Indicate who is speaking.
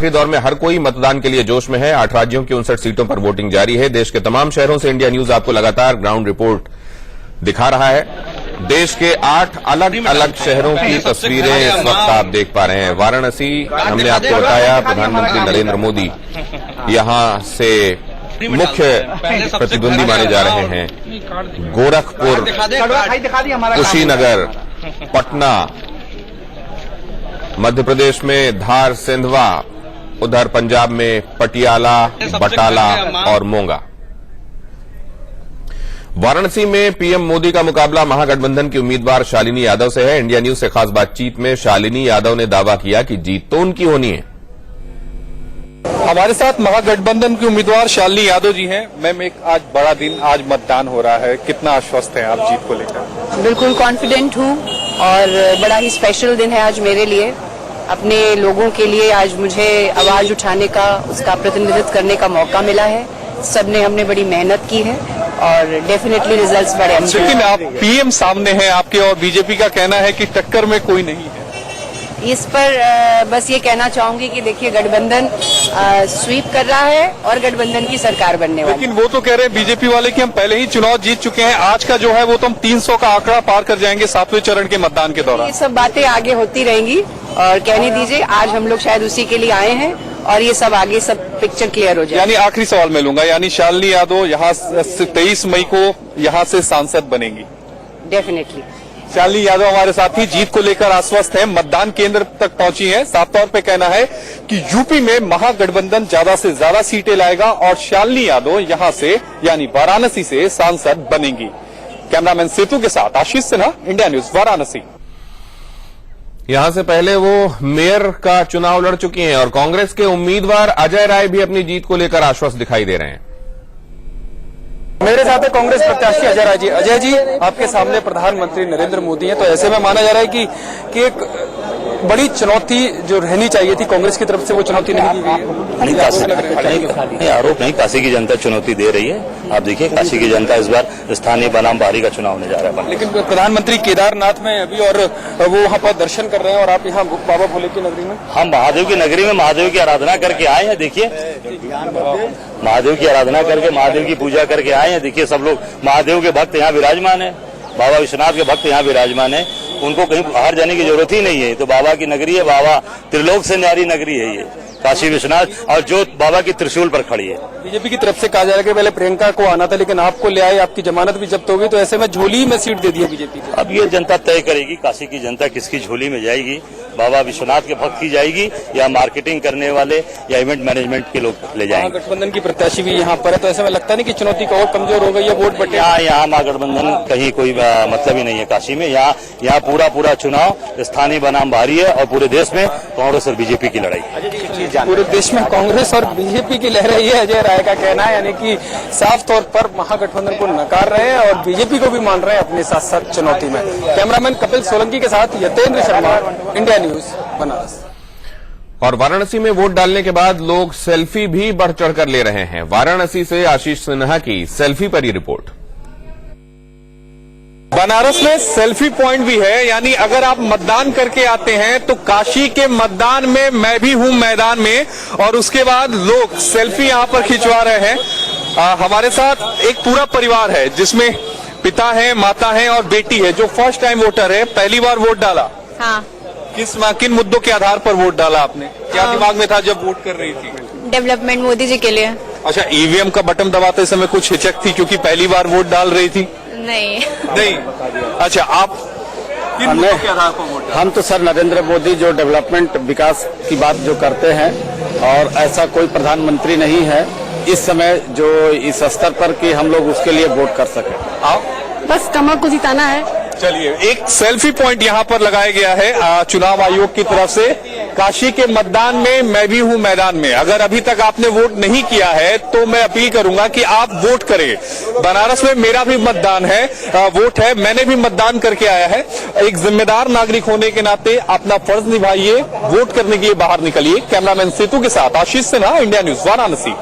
Speaker 1: आखिरी दौर में हर कोई मतदान के लिए जोश में है। 8 राज्यों की 59 सीटों पर वोटिंग जारी है। देश के तमाम शहरों से इंडिया न्यूज आपको लगातार ग्राउंड रिपोर्ट दिखा रहा है। देश के 8 अलग अलग शहरों की तस्वीरें इस वक्त आप देख पा रहे हैं। वाराणसी, हमने आपको बताया, प्रधानमंत्री नरेंद्र मोदी यहां से मुख्य प्रतिद्वंदी माने जा रहे हैं। गोरखपुर, कुशीनगर, पटना, मध्य प्रदेश में धार, सिंधवा, उधर पंजाब में पटियाला, बटाला और मोंगा। वाराणसी में पीएम मोदी का मुकाबला महागठबंधन की उम्मीदवार शालिनी यादव से है। इंडिया न्यूज से खास बातचीत में शालिनी यादव ने दावा किया कि जीत तो उनकी होनी है।
Speaker 2: हमारे साथ महागठबंधन की उम्मीदवार शालिनी यादव जी हैं। मैम, एक आज बड़ा दिन, आज मतदान हो रहा है, कितना आश्वस्त हैं आप जीत को लेकर?
Speaker 3: बिल्कुल कॉन्फिडेंट हूँ और बड़ा ही स्पेशल दिन है आज मेरे लिए। अपने लोगों के लिए आज मुझे आवाज उठाने का, उसका प्रतिनिधित्व करने का मौका मिला है। सबने हमने बड़ी मेहनत की है और डेफिनेटली रिजल्ट्स बड़े अच्छे हैं।
Speaker 2: लेकिन आप पीएम सामने हैं आपके और बीजेपी का कहना है कि टक्कर में कोई नहीं है।
Speaker 3: इस पर बस ये कहना चाहूंगी कि देखिए, गठबंधन स्वीप कर रहा है और गठबंधन की सरकार बनने वाली।
Speaker 2: लेकिन वो तो कह रहे हैं बीजेपी वाले कि हम पहले ही चुनाव जीत चुके हैं। आज का जो है वो तो हम 300 का आंकड़ा पार कर जाएंगे 7वें चरण के मतदान के दौरान।
Speaker 3: ये सब बातें आगे होती रहेंगी और कहने दीजिए, आज हम लोग शायद उसी के लिए आए हैं और ये सब आगे सब पिक्चर क्लियर हो जाए।
Speaker 2: यानी आखिरी सवाल मैं लूंगा, यानी शालिनी यादव यहाँ 23 मई को यहाँ से सांसद बनेंगी?
Speaker 3: डेफिनेटली।
Speaker 2: शालिनी यादव हमारे साथ ही जीत को लेकर आश्वस्त हैं, मतदान केंद्र तक पहुंची हैं। साफ तौर पे कहना है कि यूपी में महागठबंधन ज्यादा से ज्यादा सीटें लाएगा और शालिनी यादव यहां से यानी वाराणसी से सांसद बनेंगी। कैमरामैन सेतु के साथ आशीष सिन्हा, इंडिया न्यूज, वाराणसी।
Speaker 1: यहां से पहले वो मेयर का चुनाव लड़ चुकी हैं और कांग्रेस के उम्मीदवार अजय राय भी अपनी जीत को लेकर आश्वस्त दिखाई दे रहे हैं।
Speaker 2: मेरे साथ है कांग्रेस प्रत्याशी अजय राय जी। अजय जी, आपके सामने प्रधानमंत्री नरेंद्र मोदी हैं, तो ऐसे में माना जा रहा है कि एक बड़ी चुनौती जो रहनी चाहिए थी कांग्रेस की तरफ से, वो चुनौती नहीं दी गई है।
Speaker 4: नहीं, आरोप नहीं, काशी की जनता चुनौती दे रही है। आप देखिए, काशी की जनता इस बार स्थानीय बनाम बाहरी का चुनाव होने जा रहा है।
Speaker 2: लेकिन प्रधानमंत्री केदारनाथ में अभी और वो वहाँ पर दर्शन कर रहे हैं और आप यहाँ बाबा भोले की नगरी में।
Speaker 4: हम महादेव की नगरी में महादेव की आराधना करके आए हैं। देखिए, महादेव की आराधना करके, महादेव की पूजा करके आए हैं। देखिए, सब लोग महादेव के भक्त यहाँ विराजमान है, बाबा विश्वनाथ के भक्त यहाँ विराजमान है। उनको कहीं बाहर जाने की जरूरत ही नहीं है। तो बाबा की नगरी है, बाबा त्रिलोक से न्यारी नगरी है ये काशी विश्वनाथ, और जो बाबा की त्रिशूल पर खड़ी है।
Speaker 2: बीजेपी की तरफ से कहा जा रहा है कि पहले प्रियंका को आना था, लेकिन आपको ले आए, आपकी जमानत भी जब्त हो गई, तो ऐसे में झोली में सीट दे दी है बीजेपी को।
Speaker 4: अब ये जनता तय करेगी, काशी की जनता किसकी झोली में जाएगी, बाबा विश्वनाथ के भक्त की जाएगी या मार्केटिंग करने वाले या इवेंट मैनेजमेंट के लोग ले जाएंगे।
Speaker 2: गठबंधन की प्रत्याशी भी यहाँ पर है, तो ऐसे में लगता नहीं कि चुनौती का और कमजोर हो गई है वोट बटे?
Speaker 4: यहाँ महागठबंधन कहीं कोई मतलब ही नहीं है काशी में। यहाँ पूरा चुनाव स्थानीय बनाम बाहरी है और पूरे देश में कांग्रेस और बीजेपी की लड़ाई।
Speaker 2: पूरे देश में कांग्रेस और बीजेपी की लहर है, अजय राय का कहना है। यानी कि साफ तौर पर महागठबंधन को नकार रहे हैं और बीजेपी को भी मान रहे हैं अपने साथ साथ चुनौती में। कैमरामैन कपिल सोलंकी के साथ यतेंद्र शर्मा, इंडिया न्यूज, बनारस।
Speaker 1: और वाराणसी में वोट डालने के बाद लोग सेल्फी भी बढ़ चढ़कर ले रहे हैं। वाराणसी से आशीष सिन्हा की सेल्फी पर ही रिपोर्ट।
Speaker 2: बनारस में सेल्फी पॉइंट भी है, यानी अगर आप मतदान करके आते हैं तो काशी के मतदान में मैं भी हूं मैदान में, और उसके बाद लोग सेल्फी यहां पर खिंचवा रहे हैं। हमारे साथ एक पूरा परिवार है जिसमें पिता है, माता है और बेटी है जो फर्स्ट टाइम वोटर है, पहली बार वोट डाला।
Speaker 3: हाँ।
Speaker 2: किन मुद्दों के आधार पर वोट डाला आपने? क्या दिमाग में था जब वोट कर रही थी?
Speaker 3: डेवलपमेंट मोदी जी के लिए।
Speaker 2: अच्छा, ईवीएम का बटन दबाते समय कुछ हिचक थी क्योंकि पहली बार वोट डाल रही थी? नहीं। अच्छा, आप किन मुद्दों के आधार पर वोट?
Speaker 5: हम तो सर नरेंद्र मोदी जो डेवलपमेंट विकास की बात जो करते हैं, और ऐसा कोई प्रधानमंत्री नहीं है इस समय जो इस स्तर पर कि हम लोग उसके लिए वोट कर सके।
Speaker 2: आप?
Speaker 3: बस कमल को जिताना है।
Speaker 2: चलिए, एक सेल्फी पॉइंट यहाँ पर लगाया गया है चुनाव आयोग की तरफ से। काशी के मतदान में मैं भी हूँ मैदान में। अगर अभी तक आपने वोट नहीं किया है तो मैं अपील करूंगा कि आप वोट करें। बनारस में मेरा भी मतदान है, वोट है, मैंने भी मतदान करके आया है। एक जिम्मेदार नागरिक होने के नाते अपना फर्ज निभाइए, वोट करने के लिए बाहर निकलिए। कैमरामैन सेतु के साथ आशीष सिन्हा, इंडिया न्यूज, वाराणसी।